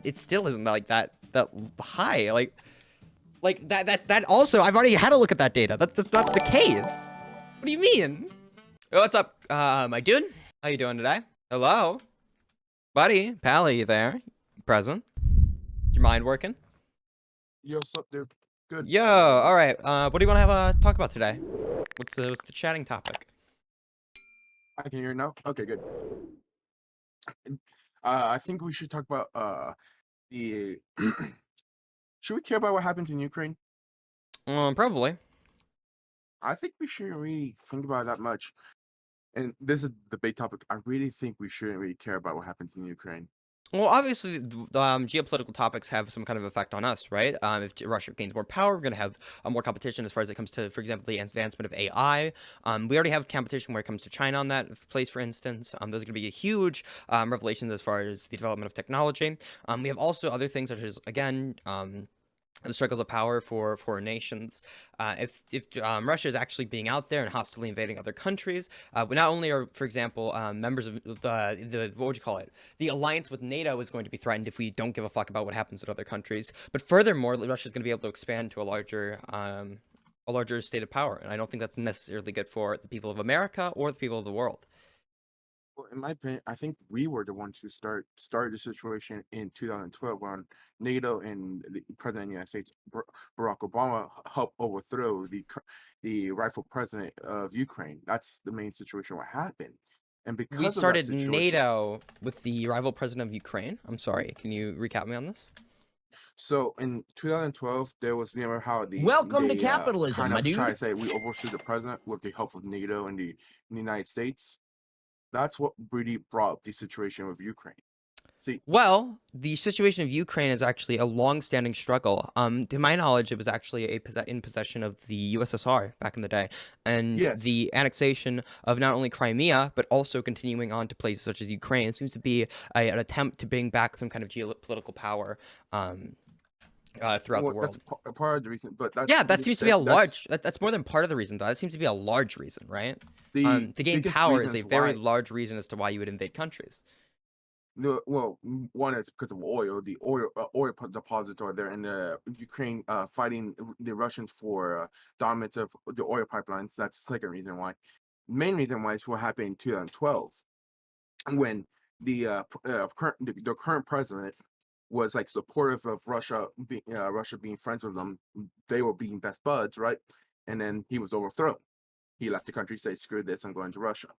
it still isn't like that high. Like that also, I've already had a look at that data. That's not the case. What do you mean? Oh, what's up, my dude? How you doing today? Hello? Buddy, pal, you there? Present? Your mind working? Yo, what's up, dude? Good. Yo, alright, what do you want to have a talk about today? What's the chatting topic? I can hear you now. Okay, good. I think we should talk about the. Should we care about what happens in Ukraine? Probably. I think we shouldn't really think about it that much. And this is the big topic. I really think we shouldn't really care about what happens in Ukraine. Well, obviously, geopolitical topics have some kind of effect on us, right? If Russia gains more power, we're going to have more competition as far as it comes to, for example, the advancement of AI. We already have competition where it comes to China on that place, for instance. There's going to be a huge revelations as far as the development of technology. We have also other things such as, again, the struggles of power for foreign nations. If Russia is actually being out there and hostilely invading other countries, we not only are, for example, members of the what would you call it? The alliance with NATO is going to be threatened if we don't give a fuck about what happens in other countries. But furthermore, Russia is going to be able to expand to a larger state of power, and I don't think that's necessarily good for the people of America or the people of the world. Well, in my opinion, I think we were the ones who started the situation in 2012 when NATO and the President of the United States, Barack Obama, helped overthrow the rightful president of Ukraine. That's the main situation. What happened, and We because of that started situation, NATO with the rival president of Ukraine. I'm sorry, can you recap me on this? so in 2012, there was how Welcome to they capitalism, kind my of dude. try to say we overthrew the president with the help of NATO and the United States. That's what really brought up the situation with Ukraine. See, Well, the situation of Ukraine is actually a long-standing struggle. To my knowledge, it was actually in possession of the USSR back in the day, and yes, the annexation of not only Crimea but also continuing on to places such as Ukraine seems to be an attempt to bring back some kind of geopolitical power throughout the well, that's world. a part of the reason, but Yeah, that seems to be a that's large. That's more than part of the reason, though. That seems to be a large reason, right? the To gain biggest power is a reasons very why. large reason as to why you would invade countries. Well, one is because of oil. The oil deposits are there, and the Ukraine fighting the Russians for dominance of the oil pipelines. That's the second reason why. Main reason why is what happened in 2012 when the current president was like supportive of Russia being friends with them. They were being best buds, right? And then he was overthrown. He left the country, said, "Screw this, I'm going to Russia."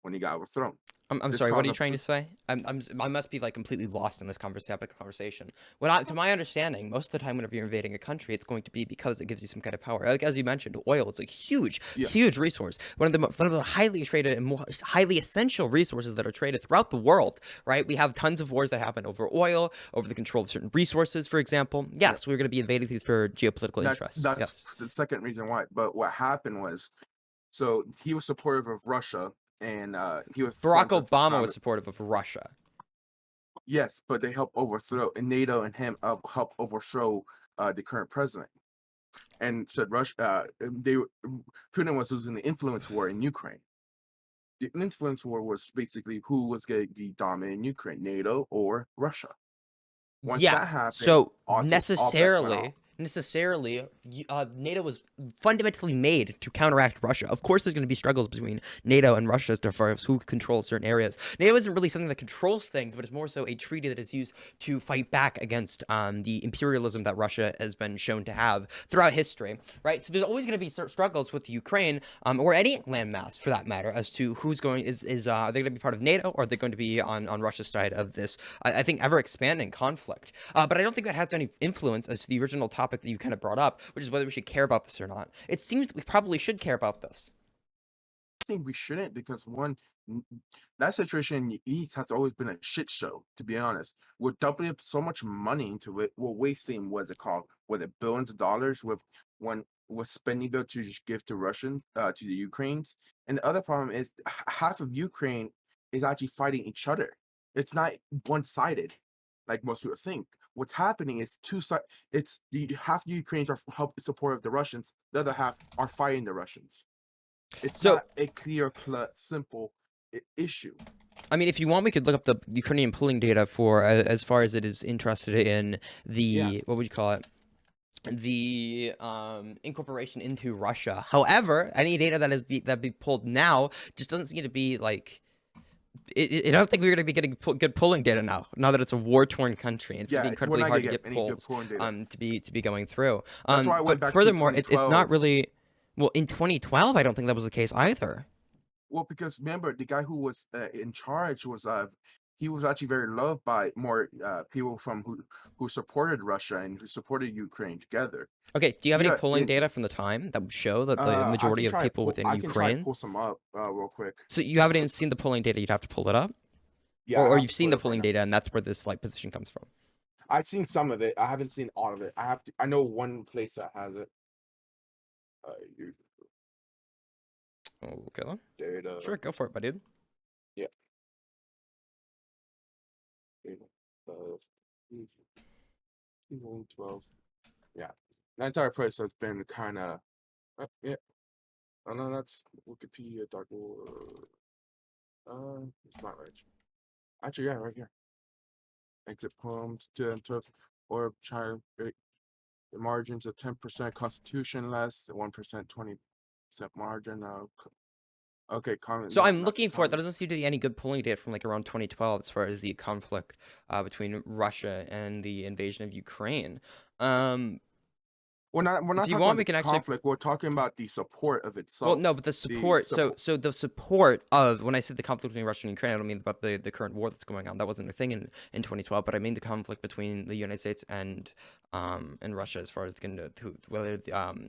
When he got overthrown, I'm this sorry. What are caused you a trying to say? I must be like completely lost in this conversation. To my understanding, most of the time, whenever you're invading a country, it's going to be because it gives you some kind of power. Like as you mentioned, oil is a huge, yeah. huge resource. One of the highly traded and more highly essential resources that are traded throughout the world. Right? We have tons of wars that happen over oil, over the control of certain resources. For example, yes, we're going to be invading these for geopolitical interests. That's Yes. the second reason why. But what happened was, so he was supportive of Russia, and he was Barack friends with Obama was supportive of Russia. yes, but they helped overthrow, and NATO and him helped overthrow the current president, and said Putin was losing the influence war in Ukraine. The influence war was basically who was going to be dominant in Ukraine, NATO or Russia. Once Yeah. that happened, So all bets went off. necessarily, NATO was fundamentally made to counteract Russia. Of course, there's going to be struggles between NATO and Russia as far as who controls certain areas. NATO isn't really something that controls things, but it's more so a treaty that is used to fight back against the imperialism that Russia has been shown to have throughout history, right? So there's always going to be struggles with Ukraine or any landmass for that matter as to who's going are they going to be part of NATO or are they going to be on Russia's side of this? I think ever expanding conflict. But I don't think that has any influence as to the original topic that you kind of brought up, which is whether we should care about this or not. It seems that we probably should care about this. I think we shouldn't because that situation in the East has always been a shit show. To be honest, we're dumping up so much money into it. We're wasting what's it called? Was it billions of dollars with spending bill to just give to Russians to the Ukrainians? And the other problem is half of Ukraine is actually fighting each other. It's not one sided like most people think. What's happening is two sides. It's half the Ukrainians are supportive of the Russians. The other half are fighting the Russians. It's So not a clear, simple issue. I mean, if you want, we could look up the Ukrainian polling data for as far as it is interested in Yeah, the what would you call it? The incorporation into Russia. However, any data that be pulled now just doesn't seem to be like. I don't think we're going to be getting good polling data now. Now that it's a war-torn country, it's going to be we're incredibly not hard gonna to get get any good polls polling data. to be going through. That's why I went But back to furthermore, it's not 2012. really. Well, in 2012, I don't think that was the case either. Well, because remember the guy who was in charge was he was actually very loved by more people from who supported Russia and who supported Ukraine together. Okay, do you have any Yeah, polling data from the time that would show that the I can majority of try people within I can try to Ukraine? pull some up real quick. So you haven't even seen the polling data, you'd have to pull it up? Yeah, I Or have you've to seen pull it the up right polling now. data and that's where this like position comes from. I've seen some of it. I haven't seen all of it. I have to. I know one place that has it. You Okay then. data. Sure, go for it, my dude. Yeah. Data. 2012. Yeah. The entire place has been kind of. Yeah. Oh no, that's Wikipedia.org. It's not right. Actually, yeah, right here. Exit poems to enter or child the margins of 10% constitution less, 1%, 20% margin. Okay, comment. So No, I'm not looking for it. There comment. doesn't seem to be any good polling data from like around 2012 as far as the conflict between Russia and the invasion of Ukraine. Um, We're if not you talking want, about we the can actually. conflict. We're talking about the support of Well, no, itself. but the The support. support. So the support of when I said the conflict between Russia and Ukraine, I don't mean about the current war that's going on. That wasn't a thing in 2012. But I mean the conflict between the United States and Russia as far as whether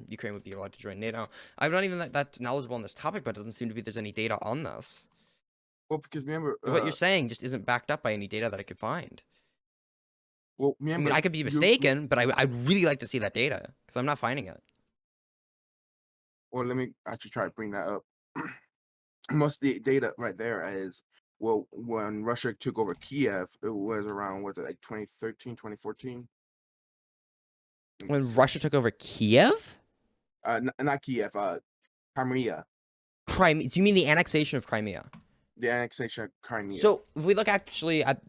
Ukraine would be allowed to join NATO. I'm not even that knowledgeable on this topic, but it doesn't seem to be there's any data on this. Well, because remember, What you're saying just isn't backed up by any data that I could find. I mean, I could be you. mistaken, but I'd really like to see that data because I'm not finding it. Well, let me actually try to bring that up. Most of the data right there is well, when Russia took over Kiev, it was around what like 2013, 2014. Let me When Russia search. took over Kiev? Not Kiev, Crimea, Crimea? Do you mean the annexation of Crimea? the annexation of Crimea. So if we look actually at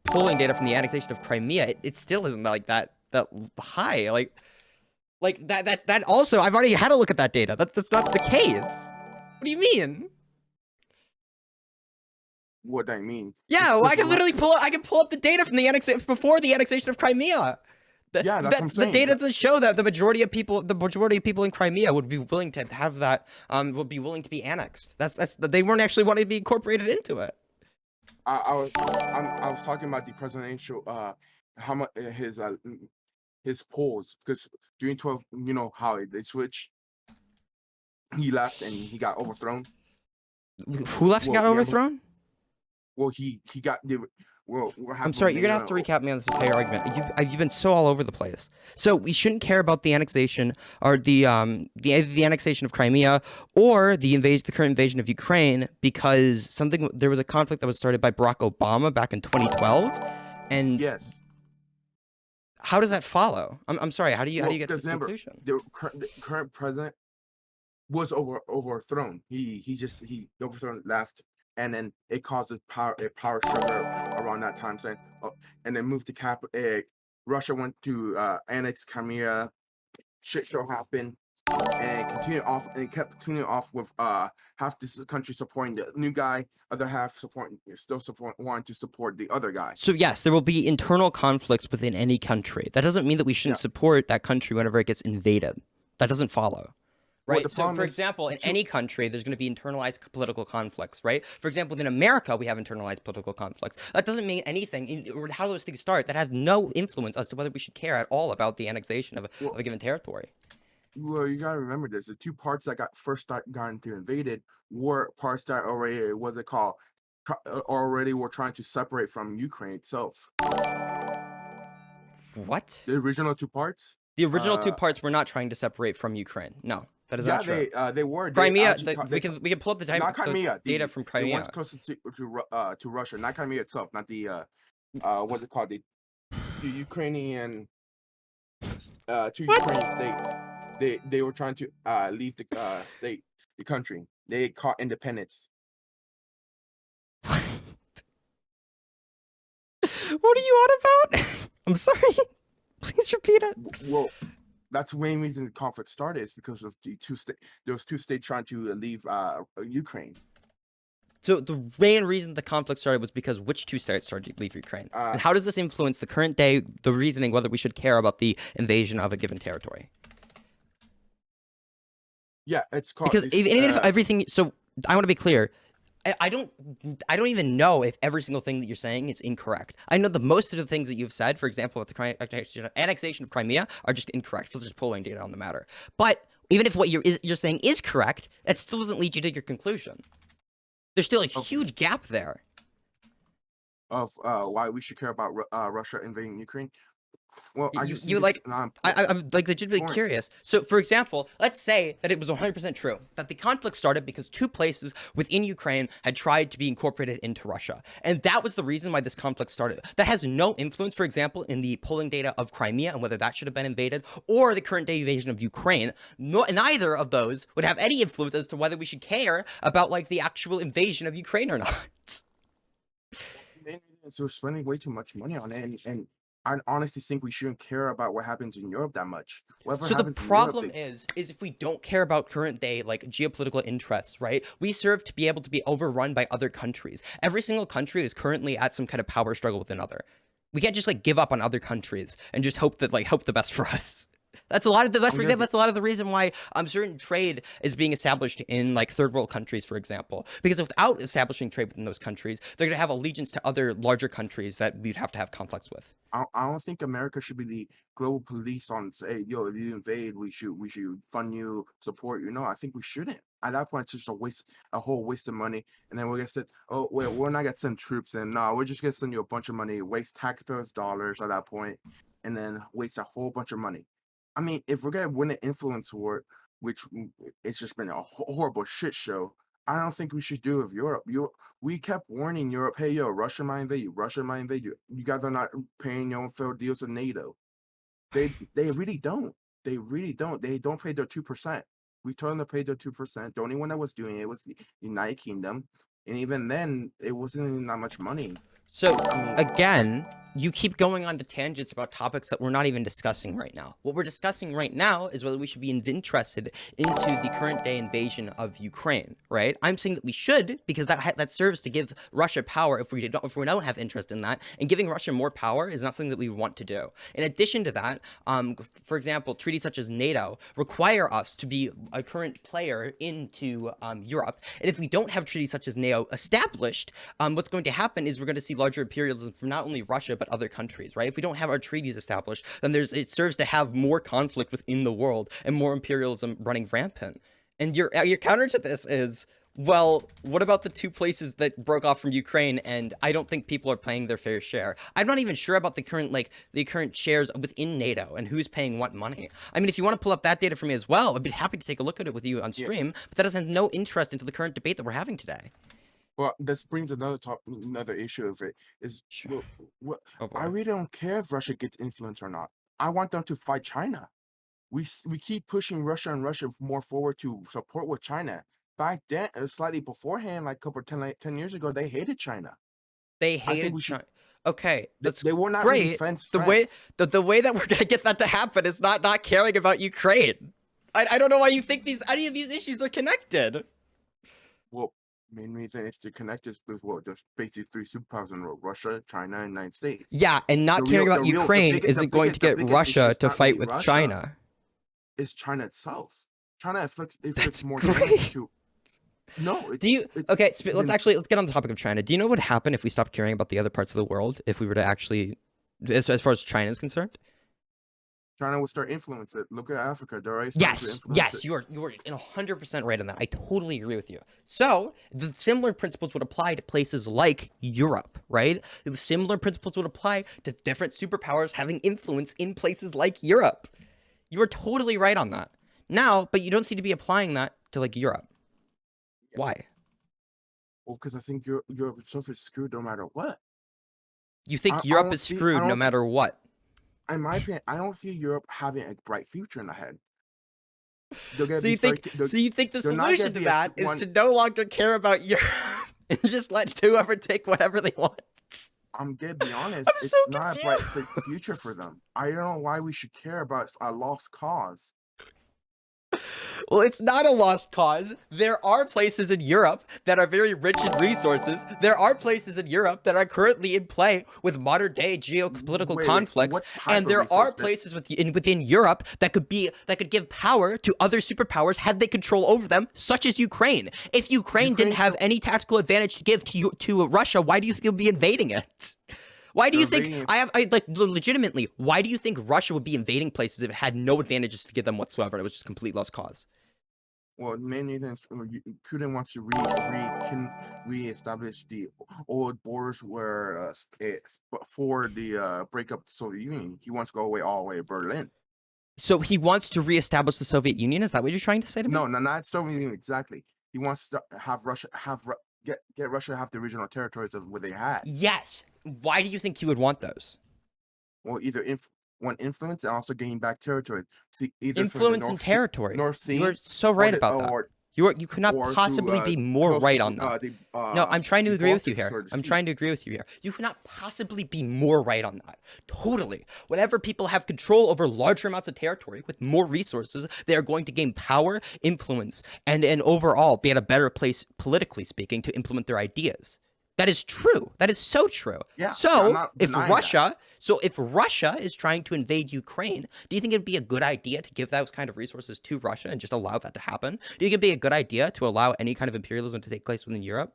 polling data from the annexation of Crimea, it still isn't like that high. Like that also I've already had a look at that data. That's not the case. What do you mean? What I mean? Yeah, well, Because I can pull up the data from the annexation before the annexation of Crimea. yeah, that's what I'm The saying. data does show that the majority of people in Crimea would be willing to have that would be willing to be annexed. That's they weren't actually wanting to be incorporated into it. I was talking about the presidential how much his polls because during 12 you know how they switched he left and he got overthrown. Who left and got Remember, overthrown? well he got the what I'm happened sorry, when you're they gonna have to recap me on this entire argument. You've been so all over the place. So we shouldn't care about the annexation or the annexation of Crimea or the current invasion of Ukraine because there was a conflict that was started by Barack Obama back in 2012, and yes. how does that follow? I'm sorry. How do Well, you get to because this remember, conclusion? the current president was overthrown. He overthrown left, and then it caused a power struggle around that time. Saying, and then moved to Russia went to annex Crimea. Shit show happened, and kept continuing off with half this country supporting the new guy, other half wanting to support the other guy. So yes, there will be internal conflicts within any country. That doesn't mean that we shouldn't Yeah. support that country whenever it gets invaded. That doesn't follow. Well, Right. the So, problem for is example, in any country, there's going to be internalized political conflicts, right? For example, in America, we have internalized political conflicts. That doesn't mean anything, or how those things start. That has no influence as to whether we should care at all about the annexation of well, a given territory. Well, you gotta remember this. The two parts that got into invaded were parts that already what's it called? Already were trying to separate from Ukraine itself. What? The original two parts. The original two Uh, parts were not trying to separate from Ukraine. No, that is not yeah, true. they were. They Crimea. actually We can pull up not the Crimea. data The from the ones Crimea. closest to Russia, not Crimea itself, not the what's it called? The Ukrainian two What? Ukrainian states. They were trying to leave the country. They caught independence. What are you on about? I'm sorry. Please repeat it. Well, that's the main reason the conflict started is because of the those two states trying to leave Ukraine. So the main reason the conflict started was because which two states started to leave Ukraine? Uh, And how does this influence the current day, the reasoning whether we should care about the invasion of a given territory? yeah, it's called Because even if everything, so I want to be clear. I don't even know if every single thing that you're saying is incorrect. I know that most of the things that you've said, for example, with the annexation of Crimea, are just incorrect. So just polling data on the matter. But even if what you're saying is correct, that still doesn't lead you to your conclusion. There's still a huge gap there. Of why we should care about Russia invading Ukraine. Well, I just I'm like legitimately curious. So, for example, let's say that it was 100% true that the conflict started because two places within Ukraine had tried to be incorporated into Russia, and that was the reason why this conflict started. That has no influence, for example, in the polling data of Crimea and whether that should have been invaded, or the current day invasion of Ukraine. Neither of those would have any influence as to whether we should care about like the actual invasion of Ukraine or not. So we're spending way too much money on it, and I honestly think we shouldn't care about what happens in Europe that much. Whatever So the happens in problem Europe, is if we don't care about current day like geopolitical interests, right? We serve to be able to be overrun by other countries. Every single country is currently at some kind of power struggle with another. We can't just like give up on other countries and just hope the best for us. That's a lot of the for example, that's a lot of the reason why certain trade is being established in like third world countries, for example. Because without establishing trade within those countries, they're gonna have allegiance to other larger countries that we'd have to have conflicts with. I don't think America should be the global police on say, yo, if you invade, we should fund you, support you. No, I think we shouldn't. At that point, it's just a whole waste of money. And then we're gonna say, oh, wait, we're not gonna send troops in. No, we're just gonna send you a bunch of money, waste taxpayers' dollars at that point, and then waste a whole bunch of money. I mean, if we're gonna win an influence war, which it's just been a horrible shit show, I don't think we should do it with Europe. We kept warning Europe, hey, yo, Russia might invade you. Russia might invade you. You guys are not paying your own fair deals with NATO. They really don't. They really don't. They don't pay their 2%. We told them to pay their 2%. The only one that was doing it was the United Kingdom, and even then, it wasn't even that much money. So I mean, again, you keep going on to tangents about topics that we're not even discussing right now. What we're discussing right now is whether we should be interested into the current day invasion of Ukraine, right? I'm saying that we should because that serves to give Russia power if we don't have interest in that, and giving Russia more power is not something that we want to do. In addition to that, for example, treaties such as NATO require us to be a current player into Europe, and if we don't have treaties such as NATO established, what's going to happen is we're going to see larger imperialism from not only Russia but other countries, right? If we don't have our treaties established, then it serves to have more conflict within the world and more imperialism running rampant. And your counter to this is, well, what about the two places that broke off from Ukraine? And I don't think people are paying their fair share. I'm not even sure about the current shares within NATO and who's paying what money. I mean, if you want to pull up that data for me as well, I'd be happy to take a look at it with you on stream. But that has no interest into the current debate that we're having today. well, this brings another issue of it is Sure. what Oh I boy. really don't care if Russia gets influence or not. I want them to fight China. We keep pushing Russia and Russia more forward to support with China. Back then, slightly beforehand, like a couple 10 years ago, they hated China. They I think hated we should. China. Okay, that's They were not really great. friends. The way that we're gonna get that to happen is not caring about Ukraine. I don't know why you think any of these issues are connected. Well, main reason is to connect is with what there's basically three superpowers in the world: Russia, China, and United States. Yeah, and not caring about Ukraine isn't going to get Russia to fight with China. It's China itself. China inflicts That's more great. damage to. No, Do you okay? Let's get on the topic of China. Do you know what would happen if we stopped caring about the other parts of the world? If we were to actually, as far as China is concerned? China will start influence it. Look at Africa; they're already starting to influence Yes, it. you are 100% right on that. I totally agree with you. So the similar principles would apply to places like Europe, right? The similar principles would apply to different superpowers having influence in places like Europe. You are totally right on that. Now, but you don't seem to be applying that to like Europe. Why? Well, because I think Europe itself is screwed no matter what. You think I Europe don't is see- I screwed no don't see- matter what? In my opinion, I don't see Europe having a bright future in ahead. They're gonna So you be think very- so you think the they're not solution gonna to be that is one- to no longer care about Europe and just let whoever take whatever they want? I'm gonna be honest, I'm so it's not a bright future for confused. them. I don't know why we should care about a lost cause. Well, it's not a lost cause. There are places in Europe that are very rich in resources. There are places in Europe that are currently in play with modern day geopolitical Wait, conflicts, what type and of there are resource? places within Europe that could give power to other superpowers had they control over them, such as Ukraine. If Ukraine didn't Ukraine, have any tactical advantage to give to Russia, why do you think it would be invading it? Why do they're you think invading. legitimately? Why do you think Russia would be invading places if it had no advantages to give them whatsoever? It was just a complete lost cause. Well, many things. Putin wants to reestablish the old borders where before the breakup of the Soviet Union. He wants to go away all the way to Berlin. So he wants to reestablish the Soviet Union. Is that what you're trying to say to me? No, not Soviet Union exactly. He wants to have Russia get Russia to have the original territories of what they had. Yes. Why do you think he would want those? Well, either one influence and also gaining back territory. See, either Influence and territory. North Sea, You are so right about that. You could not possibly be more right on that. No, I'm trying to agree with you here. I'm trying to agree with you here. You could not possibly be more right on that. Totally. Whenever people have control over larger amounts of territory with more resources, they are going to gain power, influence, and overall be at a better place, politically speaking, to implement their ideas. That is true. That is so true. Yeah. So if Russia is trying to invade Ukraine, do you think it'd be a good idea to give those kind of resources to Russia and just allow that to happen? Do you think it'd be a good idea to allow any kind of imperialism to take place within Europe?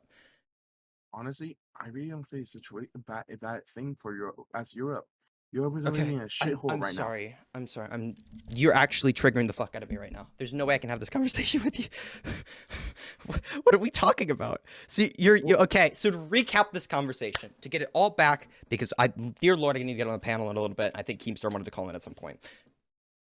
Honestly, I really don't see a situation that thing for Europe as Europe. Europe is already Okay. in a shithole right now. I'm sorry. You're actually triggering the fuck out of me right now. There's no way I can have this conversation with you. What are we talking about? So you're okay. So to recap this conversation, to get it all back, because dear Lord, I need to get on the panel in a little bit. I think Keemstar wanted to call in at some point.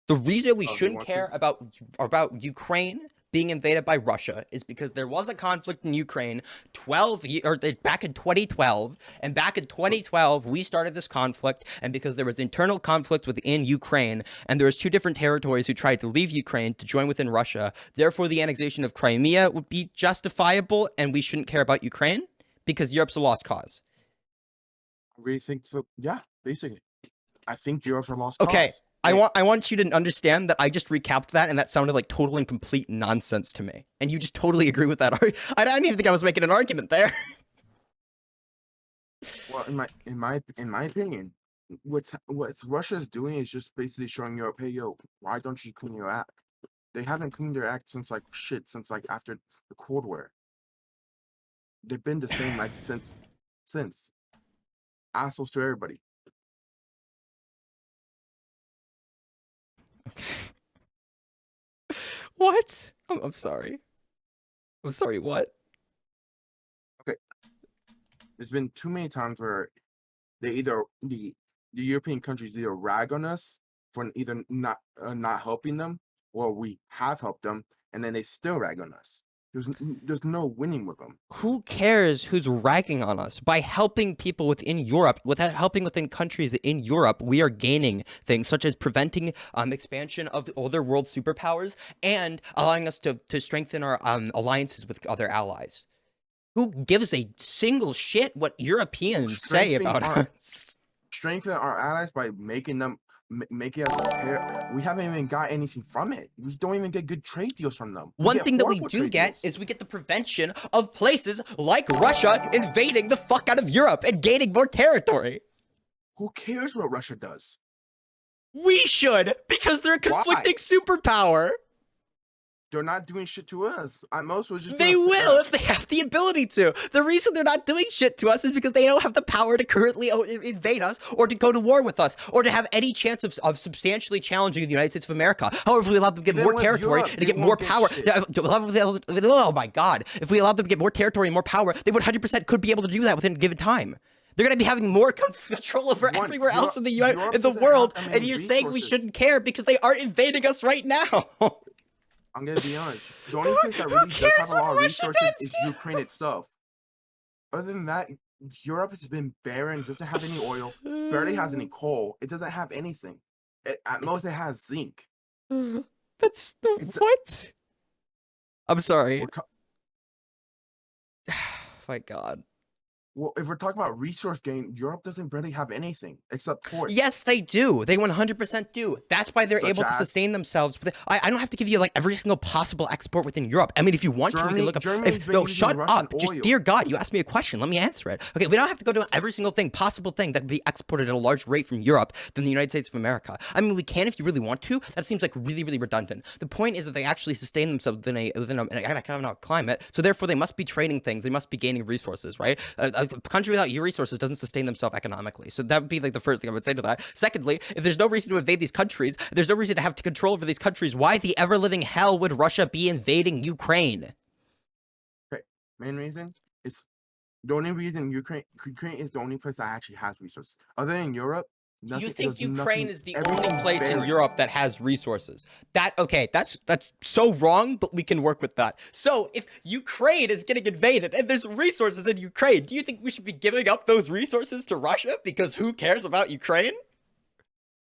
The reason we shouldn't care about Ukraine being invaded by Russia is because there was a conflict in Ukraine back in 2012, and back in 2012 we started this conflict, and because there was internal conflict within Ukraine, and there was two different territories who tried to leave Ukraine to join within Russia, therefore the annexation of Crimea would be justifiable, and we shouldn't care about Ukraine because Europe's a lost cause. I really think so. Yeah, basically, I think Europe's a lost Okay. cause. I want you to understand that I just recapped that, and that sounded like total and complete nonsense to me. And you just totally agree with that. I didn't even think I was making an argument there. Well, in my opinion, what Russia is doing is just basically showing Europe, hey, yo, why don't you clean your act? They haven't cleaned their act since after the Cold War. They've been the same like since assholes to everybody. What? I'm sorry. I'm sorry, what? Okay. There's been too many times where they either the European countries either rag on us for either not helping them, or we have helped them and then they still rag on us. There's no winning with them. Who cares who's ragging on us? By helping people within Europe, without helping within countries in Europe, we are gaining things such as preventing expansion of other world superpowers and allowing us to strengthen our alliances with other allies. Who gives a single shit what Europeans say about us? Strengthen our allies by making us prepare. We haven't even got anything from it. We don't even get good trade deals from them. One thing that we do get is we get the prevention of places like Russia invading the fuck out of Europe and gaining more territory. Who cares what Russia does? We should, because they're a conflicting superpower. They're not doing shit to us. At most, we're just. They will if they have the ability to. The reason they're not doing shit to us is because they don't have the power to currently invade us, or to go to war with us, or to have any chance of substantially challenging the United States of America. However, if we allow them to get more territory and to get more power, oh my God, if we allow them to get more territory and more power, they 100% could be able to do that within a given time. They're going to be having more control over everywhere else in the world, and you're saying we shouldn't care because they aren't invading us right now. I'm gonna be honest. The only place that really does have a lot of resources is Ukraine itself. Other than that, Europe has been barren. Doesn't have any oil. Barely has any coal. It doesn't have anything. At most, it has zinc. That's what? I'm sorry. My God. Well, if we're talking about resource gain, Europe doesn't really have anything except ports, Yes, they do. They 100% do. That's why they're such able to as sustain themselves. But I don't have to give you like every single possible export within Europe. I mean, if you want to, we can Germany. look up. Germany's been No, using shut Russian up. Just, oil. dear God, you asked me a question. Let me answer it. Okay, we don't have to go to every single thing, possible thing that could be exported at a large rate from Europe than the United States of America. I mean, we can if you really want to. That seems like really, really redundant. The point is that they actually sustain themselves within an economic climate. So therefore, they must be trading things. They must be gaining resources, right? A country without resources doesn't sustain themselves economically. So that would be like the first thing I would say to that. Secondly, if there's no reason to invade these countries, there's no reason to have control over these countries. Why the ever living hell would Russia be invading Ukraine? Okay, main reason is the only reason Ukraine is the only place that actually has resources. Other than Europe, You nothing. think There's Ukraine nothing. is the only Everything's place in buried. Europe that has resources? That's so wrong, but we can work with that. So if Ukraine is getting invaded and there's resources in Ukraine, do you think we should be giving up those resources to Russia? Because who cares about Ukraine?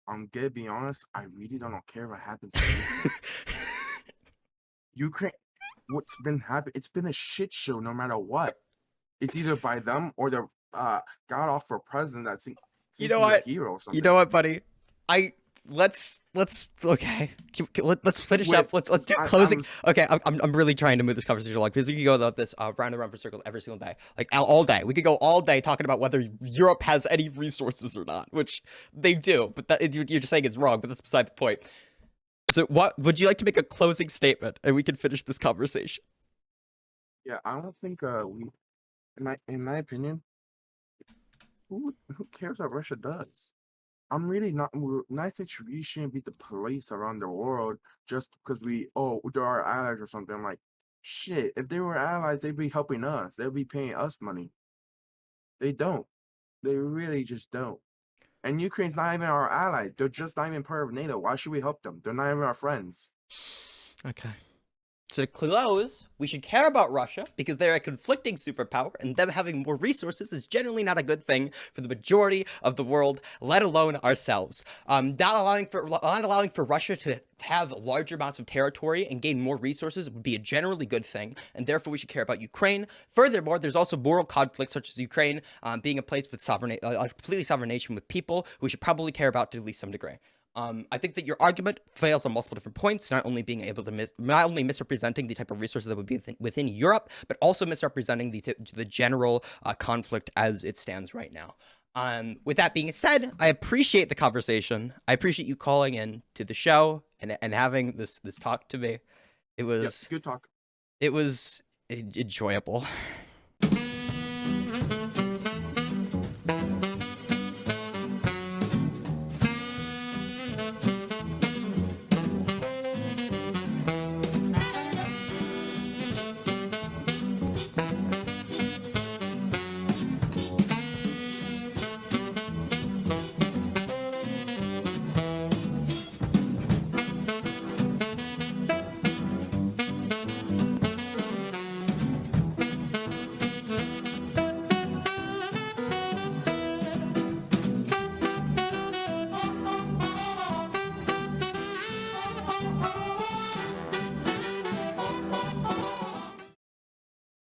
I'm gonna be honest. I really don't care what happens to Ukraine. Ukraine. What's been happening? It's been a shit show. No matter what, it's either by them or the god awful president that seems You to know be a what? hero or You something. know what, buddy? Let's okay. Let's finish up. Let's do closing. Okay, I'm really trying to move this conversation along because we could go about this round and round for circles every single day, like all day. We could go all day talking about whether Europe has any resources or not, which they do. But that, you're just saying it's wrong. But that's beside the point. So, what would you like to make a closing statement, and we can finish this conversation? Yeah, I don't think we. In my opinion, who cares what Russia does? I'm really not. United States really shouldn't be the police around the world just because they're our allies or something. I'm like, shit. If they were allies, they'd be helping us. They'd be paying us money. They don't. They really just don't. And Ukraine's not even our ally. They're just not even part of NATO. Why should we help them? They're not even our friends. Okay. So to close, we should care about Russia because they're a conflicting superpower, and them having more resources is generally not a good thing for the majority of the world, let alone ourselves. Not allowing for Russia to have larger amounts of territory and gain more resources would be a generally good thing, and therefore we should care about Ukraine. Furthermore, there's also moral conflicts such as Ukraine being a place with a completely sovereign nation with people we should probably care about to at least some degree. I think that your argument fails on multiple different points, not only being able to not only misrepresenting the type of resources that would be within Europe, but also misrepresenting the general conflict as it stands right now. With that being said, I appreciate the conversation. I appreciate you calling in to the show and having this talk to me. It was Good talk. it was enjoyable.